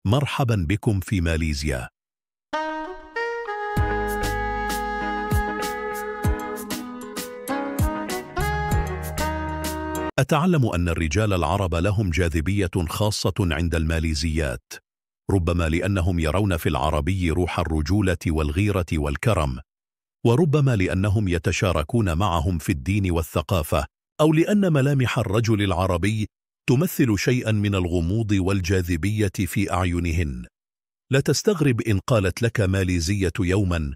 مرحبا بكم في ماليزيا. أتعلم أن الرجال العرب لهم جاذبية خاصة عند الماليزيات، ربما لأنهم يرون في العربي روح الرجولة والغيرة والكرم، وربما لأنهم يتشاركون معهم في الدين والثقافة، أو لأن ملامح الرجل العربي تمثل شيئا من الغموض والجاذبية في أعينهن. لا تستغرب إن قالت لك ماليزية يوما: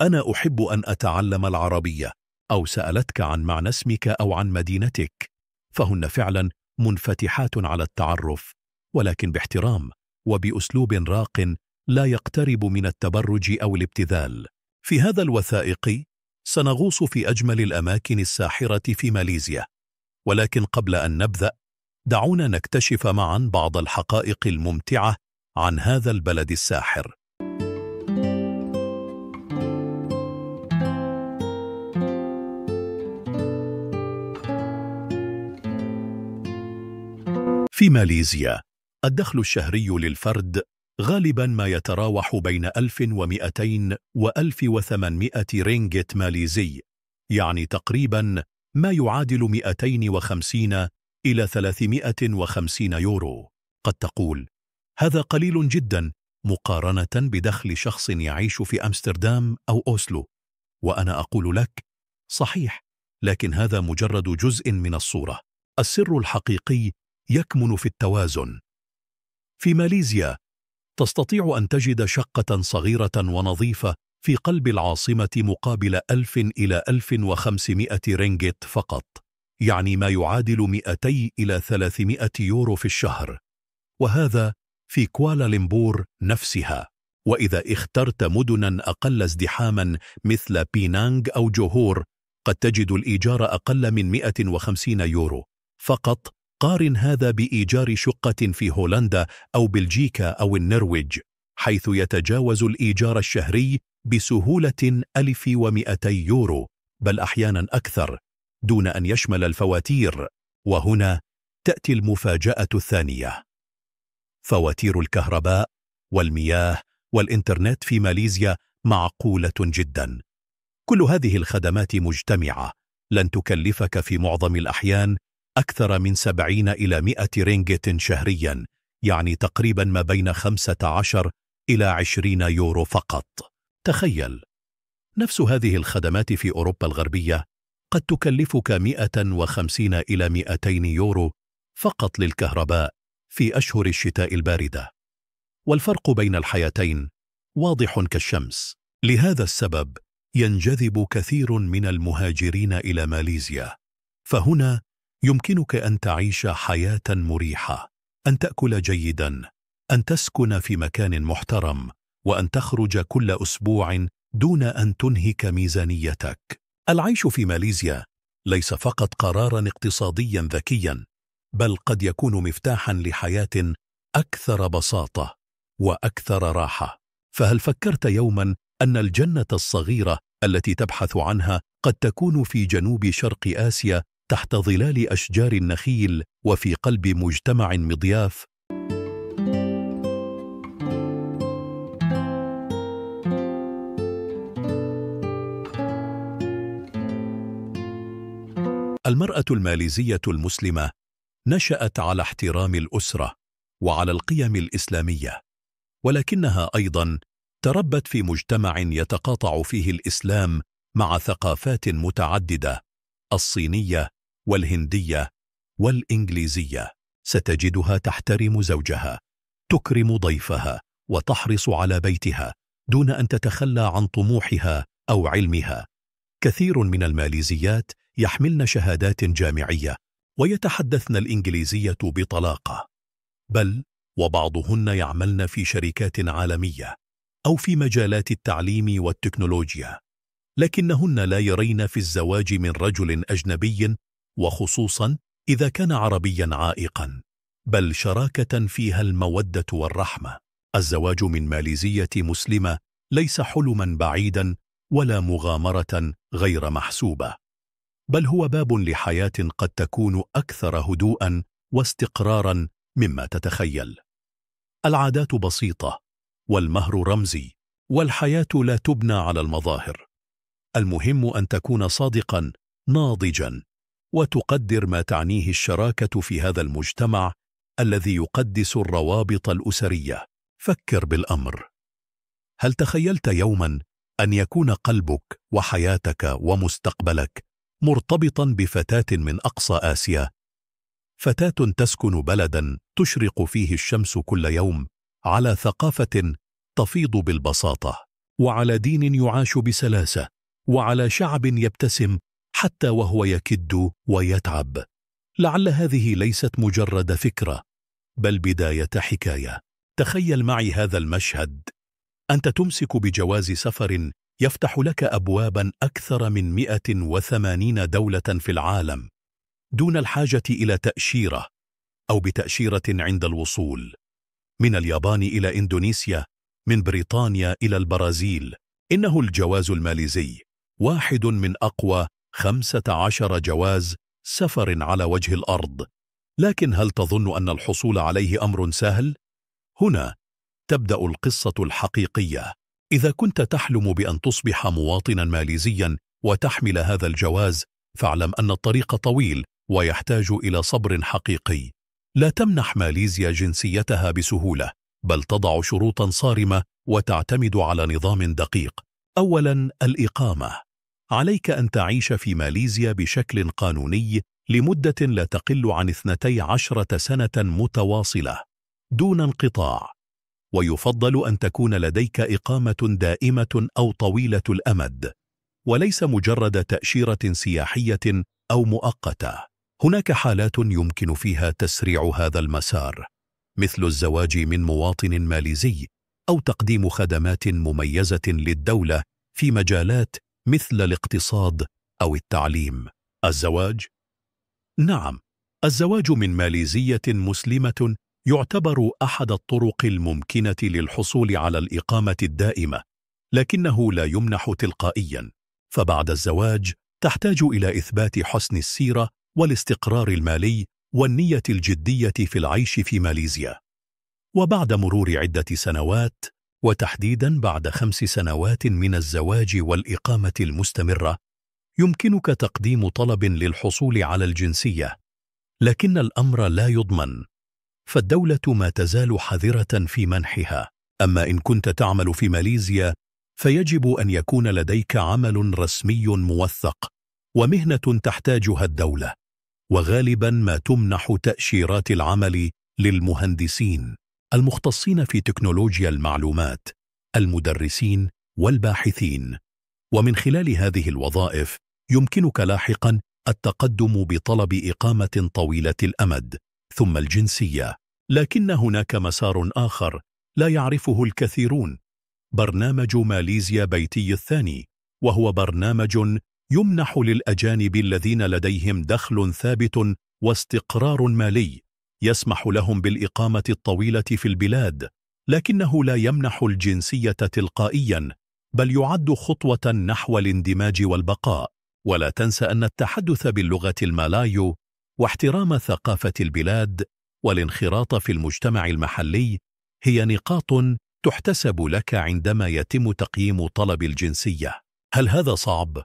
أنا أحب أن أتعلم العربية، أو سألتك عن معنى اسمك أو عن مدينتك، فهن فعلا منفتحات على التعرف، ولكن باحترام وبأسلوب راق لا يقترب من التبرج أو الابتذال. في هذا الوثائقي سنغوص في أجمل الأماكن الساحرة في ماليزيا، ولكن قبل أن نبدأ دعونا نكتشف معا بعض الحقائق الممتعة عن هذا البلد الساحر. في ماليزيا الدخل الشهري للفرد غالبا ما يتراوح بين 1200 و 1800 رينجت ماليزي، يعني تقريبا ما يعادل 250 إلى 350 يورو. قد تقول هذا قليل جدا مقارنة بدخل شخص يعيش في أمستردام أو أوسلو، وأنا أقول لك صحيح، لكن هذا مجرد جزء من الصورة. السر الحقيقي يكمن في التوازن. في ماليزيا تستطيع أن تجد شقة صغيرة ونظيفة في قلب العاصمة مقابل 1000 إلى 1500 رينجت فقط، يعني ما يعادل 200 إلى 300 يورو في الشهر، وهذا في كوالالمبور نفسها. وإذا اخترت مدنا أقل ازدحاما مثل بينانغ أو جوهور قد تجد الإيجار أقل من 150 يورو فقط. قارن هذا بإيجار شقة في هولندا أو بلجيكا أو النرويج، حيث يتجاوز الإيجار الشهري بسهولة 1200 يورو، بل أحيانا أكثر، دون أن يشمل الفواتير. وهنا تأتي المفاجأة الثانية: فواتير الكهرباء والمياه والإنترنت في ماليزيا معقولة جدا. كل هذه الخدمات مجتمعة لن تكلفك في معظم الأحيان أكثر من 70 إلى 100 رينجت شهريا، يعني تقريبا ما بين 15 إلى 20 يورو فقط. تخيل، نفس هذه الخدمات في أوروبا الغربية قد تكلفك 150 إلى 200 يورو فقط للكهرباء في أشهر الشتاء الباردة. والفرق بين الحياتين واضح كالشمس. لهذا السبب ينجذب كثير من المهاجرين إلى ماليزيا، فهنا يمكنك أن تعيش حياة مريحة، أن تأكل جيدا، أن تسكن في مكان محترم، وأن تخرج كل أسبوع دون أن تنهك ميزانيتك. العيش في ماليزيا ليس فقط قراراً اقتصادياً ذكياً، بل قد يكون مفتاحاً لحياة أكثر بساطة وأكثر راحة. فهل فكرت يوماً أن الجنة الصغيرة التي تبحث عنها قد تكون في جنوب شرق آسيا تحت ظلال أشجار النخيل وفي قلب مجتمع مضياف؟ المرأة الماليزية المسلمة نشأت على احترام الأسرة وعلى القيم الإسلامية، ولكنها أيضا تربت في مجتمع يتقاطع فيه الإسلام مع ثقافات متعددة: الصينية والهندية والإنجليزية. ستجدها تحترم زوجها، تكرم ضيفها، وتحرص على بيتها دون أن تتخلى عن طموحها أو علمها. كثير من الماليزيات يحملن شهادات جامعية ويتحدثن الإنجليزية بطلاقة، بل وبعضهن يعملن في شركات عالمية أو في مجالات التعليم والتكنولوجيا، لكنهن لا يرين في الزواج من رجل أجنبي، وخصوصا إذا كان عربيا عائقا، بل شراكة فيها المودة والرحمة. الزواج من ماليزية مسلمة ليس حلما بعيدا ولا مغامرة غير محسوبة، بل هو باب لحياة قد تكون أكثر هدوءا واستقرارا مما تتخيل. العادات بسيطة، والمهر رمزي، والحياة لا تبنى على المظاهر. المهم أن تكون صادقا ناضجا، وتقدر ما تعنيه الشراكة في هذا المجتمع الذي يقدس الروابط الأسرية. فكر بالأمر: هل تخيلت يوما أن يكون قلبك وحياتك ومستقبلك مرتبطا بفتاة من أقصى آسيا؟ فتاة تسكن بلدا تشرق فيه الشمس كل يوم، على ثقافة تفيض بالبساطة، وعلى دين يعاش بسلاسة، وعلى شعب يبتسم حتى وهو يكد ويتعب. لعل هذه ليست مجرد فكرة، بل بداية حكاية. تخيل معي هذا المشهد: أنت تمسك بجواز سفر يفتح لك أبوابا أكثر من 180 دولة في العالم، دون الحاجة إلى تأشيرة أو بتأشيرة عند الوصول. من اليابان إلى إندونيسيا، من بريطانيا إلى البرازيل. إنه الجواز الماليزي، واحد من أقوى 15 جواز سفر على وجه الأرض. لكن هل تظن أن الحصول عليه أمر سهل؟ هنا تبدأ القصة الحقيقية. إذا كنت تحلم بأن تصبح مواطنا ماليزيا وتحمل هذا الجواز، فاعلم أن الطريق طويل ويحتاج إلى صبر حقيقي. لا تمنح ماليزيا جنسيتها بسهولة، بل تضع شروطا صارمة وتعتمد على نظام دقيق. أولا، الإقامة. عليك أن تعيش في ماليزيا بشكل قانوني لمدة لا تقل عن 12 سنة متواصلة دون انقطاع، ويفضل أن تكون لديك إقامة دائمة أو طويلة الأمد، وليس مجرد تأشيرة سياحية أو مؤقتة. هناك حالات يمكن فيها تسريع هذا المسار، مثل الزواج من مواطن ماليزي، أو تقديم خدمات مميزة للدولة في مجالات مثل الاقتصاد أو التعليم. الزواج؟ نعم، الزواج من ماليزية مسلمة يعتبر أحد الطرق الممكنة للحصول على الإقامة الدائمة، لكنه لا يمنح تلقائيا. فبعد الزواج تحتاج إلى إثبات حسن السيرة والاستقرار المالي والنية الجدية في العيش في ماليزيا. وبعد مرور عدة سنوات، وتحديدا بعد 5 سنوات من الزواج والإقامة المستمرة، يمكنك تقديم طلب للحصول على الجنسية. لكن الأمر لا يضمن، فالدولة ما تزال حذرة في منحها. أما إن كنت تعمل في ماليزيا، فيجب أن يكون لديك عمل رسمي موثق ومهنة تحتاجها الدولة، وغالبا ما تمنح تأشيرات العمل للمهندسين، المختصين في تكنولوجيا المعلومات، المدرسين والباحثين. ومن خلال هذه الوظائف يمكنك لاحقا التقدم بطلب إقامة طويلة الأمد، ثم الجنسية. لكن هناك مسار آخر لا يعرفه الكثيرون: برنامج ماليزيا بيتي الثاني، وهو برنامج يمنح للأجانب الذين لديهم دخل ثابت واستقرار مالي، يسمح لهم بالإقامة الطويلة في البلاد، لكنه لا يمنح الجنسية تلقائيا، بل يعد خطوة نحو الاندماج والبقاء. ولا تنسى أن التحدث باللغة المالايو واحترام ثقافة البلاد والانخراط في المجتمع المحلي هي نقاط تحتسب لك عندما يتم تقييم طلب الجنسية. هل هذا صعب؟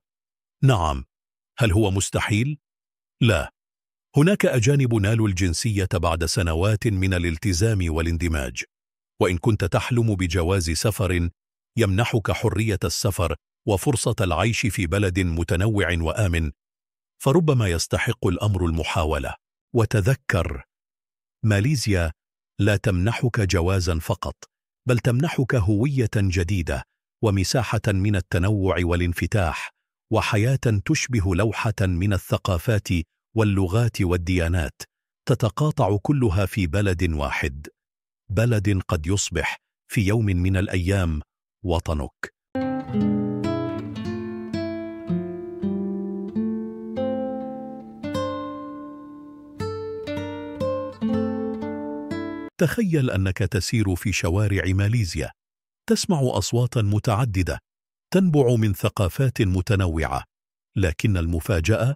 نعم. هل هو مستحيل؟ لا. هناك أجانب نالوا الجنسية بعد سنوات من الالتزام والاندماج. وإن كنت تحلم بجواز سفر يمنحك حرية السفر وفرصة العيش في بلد متنوع وآمن، فربما يستحق الأمر المحاولة. وتذكر، ماليزيا لا تمنحك جوازا فقط، بل تمنحك هوية جديدة ومساحة من التنوع والانفتاح، وحياة تشبه لوحة من الثقافات واللغات والديانات، تتقاطع كلها في بلد واحد، بلد قد يصبح في يوم من الأيام وطنك. تخيل أنك تسير في شوارع ماليزيا، تسمع أصواتا متعددة تنبع من ثقافات متنوعة، لكن المفاجأة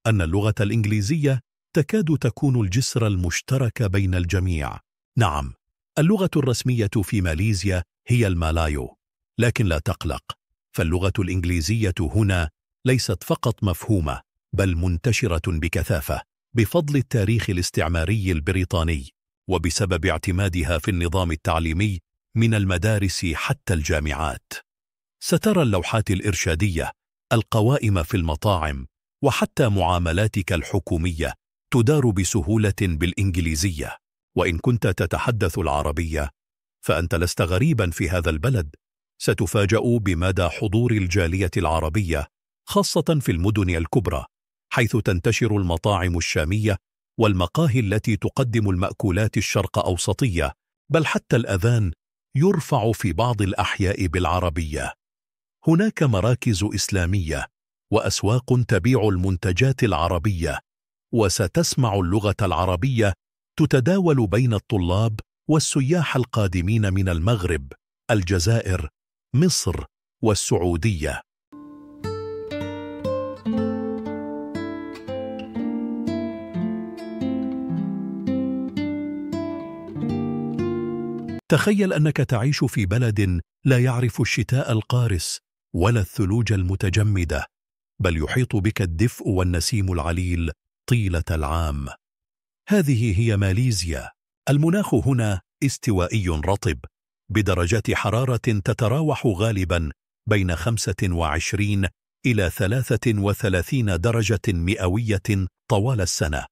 أن اللغة الإنجليزية تكاد تكون الجسر المشترك بين الجميع. نعم، اللغة الرسمية في ماليزيا هي المالايو، لكن لا تقلق، فاللغة الإنجليزية هنا ليست فقط مفهومة بل منتشرة بكثافة بفضل التاريخ الاستعماري البريطاني، وبسبب اعتمادها في النظام التعليمي من المدارس حتى الجامعات. سترى اللوحات الإرشادية، القوائم في المطاعم، وحتى معاملاتك الحكومية تدار بسهولة بالإنجليزية. وإن كنت تتحدث العربية فأنت لست غريبا في هذا البلد. ستفاجأ بمدى حضور الجالية العربية، خاصة في المدن الكبرى، حيث تنتشر المطاعم الشامية والمقاهي التي تقدم المأكولات الشرق أوسطية، بل حتى الأذان يرفع في بعض الأحياء بالعربية. هناك مراكز إسلامية وأسواق تبيع المنتجات العربية، وستسمع اللغة العربية تتداول بين الطلاب والسياح القادمين من المغرب، الجزائر، مصر والسعودية. تخيل أنك تعيش في بلد لا يعرف الشتاء القارس ولا الثلوج المتجمدة، بل يحيط بك الدفء والنسيم العليل طيلة العام. هذه هي ماليزيا. المناخ هنا استوائي رطب، بدرجات حرارة تتراوح غالبا بين 25 إلى 33 درجة مئوية طوال السنة،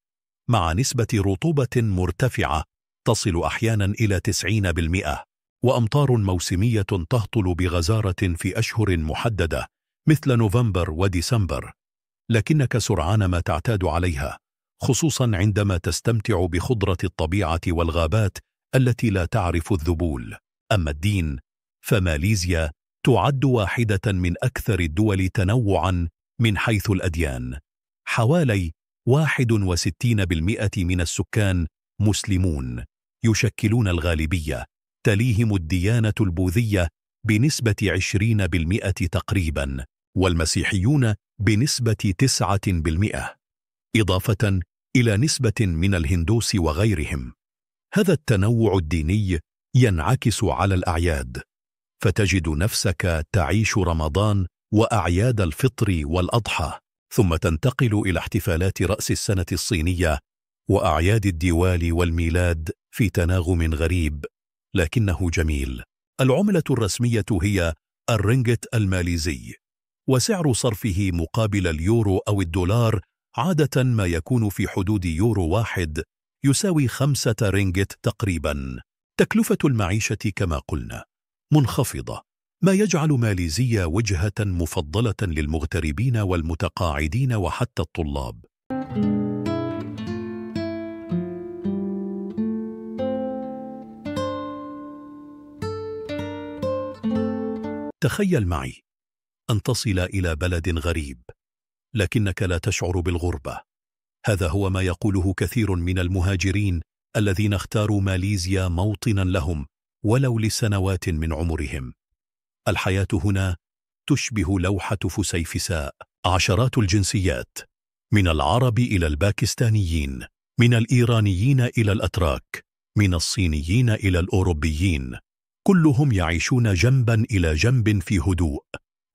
مع نسبة رطوبة مرتفعة تصل أحيانا إلى 90%، وأمطار موسمية تهطل بغزارة في أشهر محددة مثل نوفمبر وديسمبر، لكنك سرعان ما تعتاد عليها، خصوصا عندما تستمتع بخضرة الطبيعة والغابات التي لا تعرف الذبول. أما الدين، فماليزيا تعد واحدة من أكثر الدول تنوعا من حيث الأديان. حوالي 61% من السكان مسلمون، يشكلون الغالبية، تليهم الديانة البوذية بنسبة 20% تقريبا، والمسيحيون بنسبة 9%، إضافة إلى نسبة من الهندوس وغيرهم. هذا التنوع الديني ينعكس على الأعياد، فتجد نفسك تعيش رمضان وأعياد الفطر والأضحى، ثم تنتقل إلى احتفالات رأس السنة الصينية وأعياد الديوال والميلاد في تناغم غريب لكنه جميل. العملة الرسمية هي الرينجت الماليزي، وسعر صرفه مقابل اليورو أو الدولار عادة ما يكون في حدود يورو واحد يساوي 5 رينجت تقريبا. تكلفة المعيشة كما قلنا منخفضة، ما يجعل ماليزيا وجهة مفضلة للمغتربين والمتقاعدين وحتى الطلاب. تخيل معي أن تصل إلى بلد غريب لكنك لا تشعر بالغربة. هذا هو ما يقوله كثير من المهاجرين الذين اختاروا ماليزيا موطنا لهم ولو لسنوات من عمرهم. الحياة هنا تشبه لوحة فسيفساء، عشرات الجنسيات، من العرب إلى الباكستانيين، من الإيرانيين إلى الأتراك، من الصينيين إلى الأوروبيين، كلهم يعيشون جنبا إلى جنب في هدوء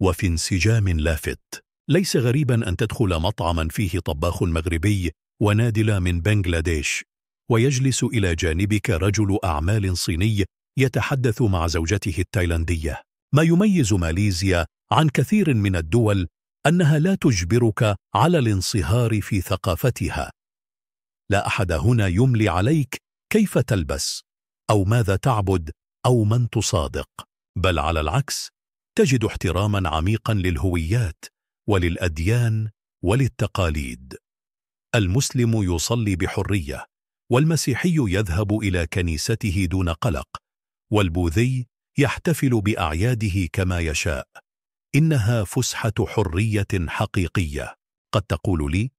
وفي انسجام لافت. ليس غريبا أن تدخل مطعما فيه طباخ مغربي ونادل من بنغلاديش، ويجلس إلى جانبك رجل أعمال صيني يتحدث مع زوجته التايلاندية. ما يميز ماليزيا عن كثير من الدول أنها لا تجبرك على الانصهار في ثقافتها. لا أحد هنا يملي عليك كيف تلبس أو ماذا تعبد أو من تصادق، بل على العكس تجد احتراما عميقا للهويات وللأديان وللتقاليد. المسلم يصلي بحرية، والمسيحي يذهب إلى كنيسته دون قلق، والبوذي يحتفل بأعياده كما يشاء. إنها فسحة حرية حقيقية. قد تقول لي: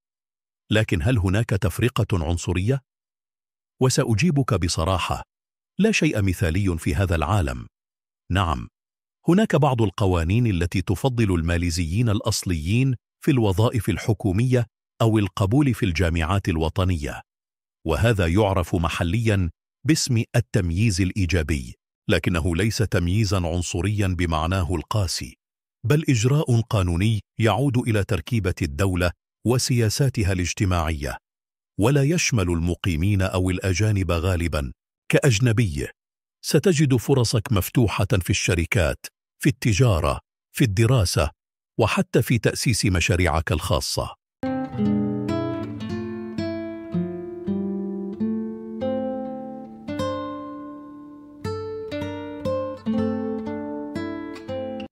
لكن هل هناك تفرقة عنصرية؟ وسأجيبك بصراحة: لا شيء مثالي في هذا العالم. نعم، هناك بعض القوانين التي تفضل الماليزيين الأصليين في الوظائف الحكومية أو القبول في الجامعات الوطنية، وهذا يعرف محليا باسم التمييز الإيجابي، لكنه ليس تمييزا عنصريا بمعناه القاسي، بل إجراء قانوني يعود إلى تركيبة الدولة وسياساتها الاجتماعية، ولا يشمل المقيمين أو الأجانب غالبا. كأجنبي ستجد فرصك مفتوحة في الشركات، في التجارة، في الدراسة، وحتى في تأسيس مشاريعك الخاصة.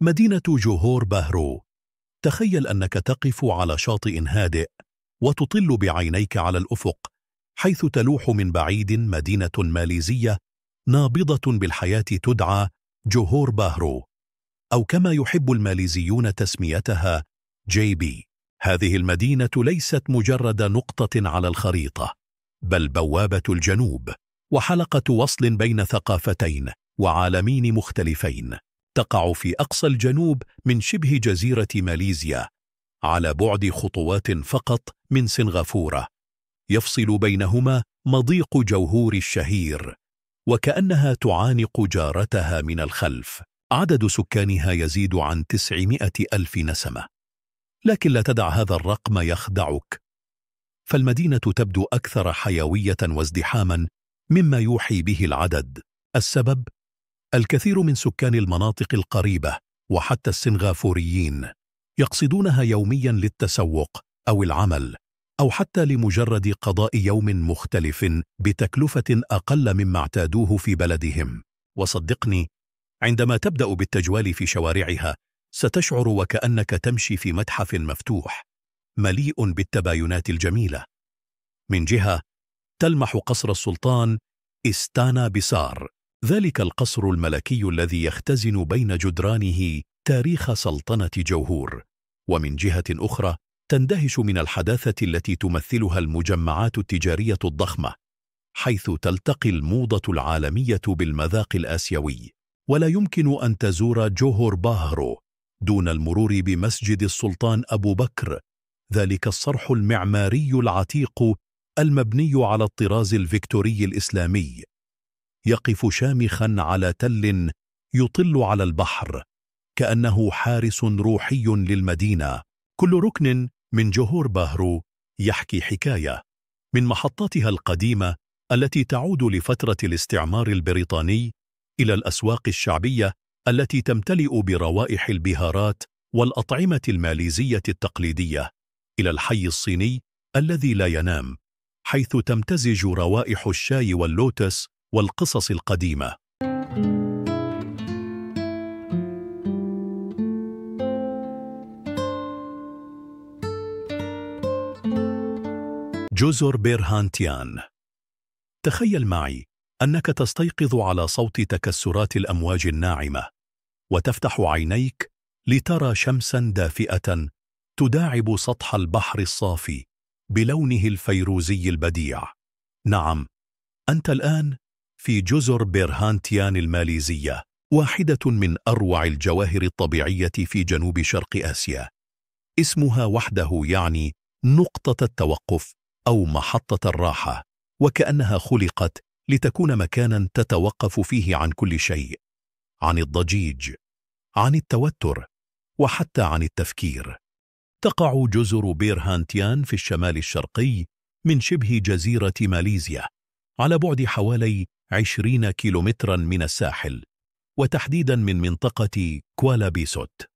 مدينة جوهور باهرو. تخيل أنك تقف على شاطئ هادئ وتطل بعينيك على الأفق، حيث تلوح من بعيد مدينة ماليزية نابضة بالحياة تدعى جوهور باهرو، أو كما يحب الماليزيون تسميتها JB. هذه المدينة ليست مجرد نقطة على الخريطة، بل بوابة الجنوب، وحلقة وصل بين ثقافتين وعالمين مختلفين. تقع في أقصى الجنوب من شبه جزيرة ماليزيا، على بعد خطوات فقط من سنغافورة. يفصل بينهما مضيق جوهور الشهير، وكأنها تعانق جارتها من الخلف. عدد سكانها يزيد عن 900,000 نسمة، لكن لا تدع هذا الرقم يخدعك، فالمدينة تبدو أكثر حيوية وازدحاما مما يوحي به العدد. السبب؟ الكثير من سكان المناطق القريبة وحتى السنغافوريين يقصدونها يوميا للتسوق أو العمل، أو حتى لمجرد قضاء يوم مختلف بتكلفة أقل مما اعتادوه في بلدهم. وصدقني، عندما تبدأ بالتجوال في شوارعها ستشعر وكأنك تمشي في متحف مفتوح مليء بالتباينات الجميلة. من جهة تلمح قصر السلطان إستانا بيسار، ذلك القصر الملكي الذي يختزن بين جدرانه تاريخ سلطنة جوهور. ومن جهة أخرى تندهش من الحداثة التي تمثلها المجمعات التجارية الضخمة، حيث تلتقي الموضة العالمية بالمذاق الآسيوي. ولا يمكن أن تزور جوهور باهرو دون المرور بمسجد السلطان أبو بكر، ذلك الصرح المعماري العتيق المبني على الطراز الفيكتوري الإسلامي، يقف شامخا على تل يطل على البحر، كأنه حارس روحي للمدينة. كل ركن من جوهور باهرو يحكي حكاية، من محطاتها القديمة التي تعود لفترة الاستعمار البريطاني، إلى الأسواق الشعبية التي تمتلئ بروائح البهارات والأطعمة الماليزية التقليدية، إلى الحي الصيني الذي لا ينام، حيث تمتزج روائح الشاي واللوتس والقصص القديمة. جزر بيرهانتيان. تخيل معي أنك تستيقظ على صوت تكسرات الأمواج الناعمة، وتفتح عينيك لترى شمسا دافئة تداعب سطح البحر الصافي بلونه الفيروزي البديع. نعم، أنت الآن في جزر بيرهانتيان الماليزية، واحدة من أروع الجواهر الطبيعية في جنوب شرق آسيا. اسمها وحده يعني نقطة التوقف أو محطة الراحة، وكأنها خلقت لتكون مكانا تتوقف فيه عن كل شيء، عن الضجيج، عن التوتر، وحتى عن التفكير. تقع جزر بيرهانتيان في الشمال الشرقي من شبه جزيرة ماليزيا، على بعد حوالي 20 كيلومترا من الساحل، وتحديدا من منطقة كوالا بيسوت.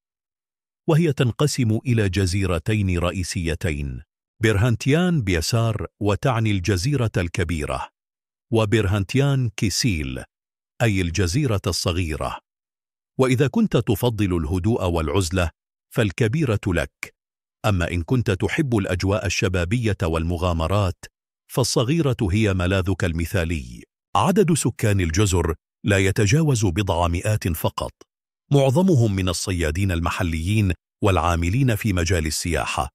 وهي تنقسم إلى جزيرتين رئيسيتين، بيرهانتيان بيسار وتعني الجزيرة الكبيرة، وبيرهانتيان كيسيل أي الجزيرة الصغيرة. وإذا كنت تفضل الهدوء والعزلة فالكبيرة لك، أما إن كنت تحب الأجواء الشبابية والمغامرات فالصغيرة هي ملاذك المثالي. عدد سكان الجزر لا يتجاوز بضع مئات فقط، معظمهم من الصيادين المحليين والعاملين في مجال السياحة.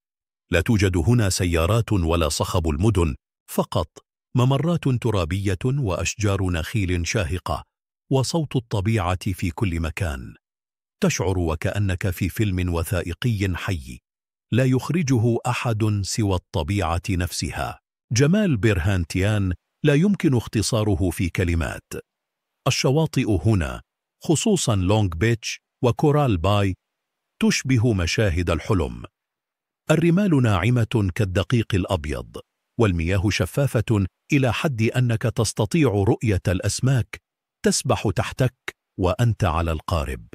لا توجد هنا سيارات ولا صخب المدن، فقط ممرات ترابية وأشجار نخيل شاهقة، وصوت الطبيعة في كل مكان. تشعر وكأنك في فيلم وثائقي حي لا يخرجه أحد سوى الطبيعة نفسها. جمال بيرهانتيان لا يمكن اختصاره في كلمات. الشواطئ هنا، خصوصا لونغ بيتش وكورال باي، تشبه مشاهد الحلم. الرمال ناعمة كالدقيق الأبيض، والمياه شفافة إلى حد أنك تستطيع رؤية الأسماك تسبح تحتك وأنت على القارب.